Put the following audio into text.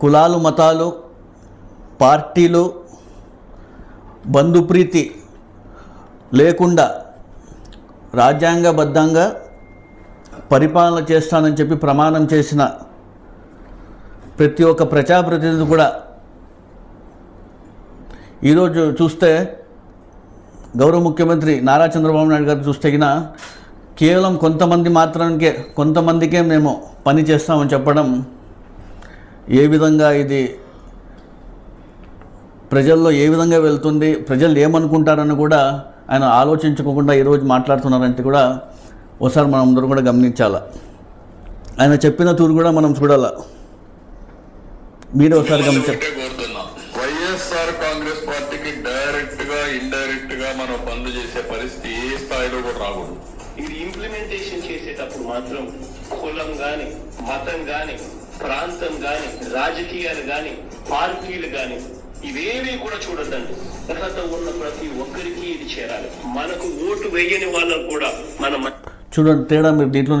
కులాలు మతాలు పార్టీలు బంధుప్రీతి లేకుండా రాజ్యాంగబద్ధంగా పరిపాలన చేస్తానని చెప్పి ప్రమాణం చేసిన ప్రతి ఒక్క ప్రజాప్రతినిధి కూడా ఈరోజు చూస్తే గౌరవ ముఖ్యమంత్రి నారా చంద్రబాబు నాయుడు గారు చూస్తే కేవలం కొంతమందికే మేము పని చేస్తామని చెప్పడం ఏ విధంగా ఇది ప్రజల్లో ఏ విధంగా వెళ్తుంది, ప్రజలు ఏమనుకుంటారని కూడా ఆయన ఆలోచించుకోకుండా ఈరోజు మాట్లాడుతున్నారంటే కూడా ఒకసారి మనం అందరూ కూడా గమనించాలి. ఆయన చెప్పిన తూరు కూడా మనం చూడాలి. మీరు ఒకసారి గమనించారు. వైఎస్ఆర్ కాంగ్రెస్ పార్టీకి డైరెక్ట్ గా ఇండైరెక్ట్ గా మనం పనులు చేసే పరిస్థితి ఏ స్థాయిలో కూడా రాకూడదు. ఇది ఇంప్లిమెంటేషన్ చేసేటప్పుడు మాత్రం కులం గాని మతం గాని ప్రాంతం గాని రాజకీయాలు గాని పార్టీలు గాని ఇవేవి కూడా చూడొద్దండి. అర్హత ఉన్న ప్రతి ఒక్కరికి ఇది చేరాలి. మనకు ఓటు వేయని వాళ్ళకు కూడా మనం చూడండి తేడా మీరు దీంట్లో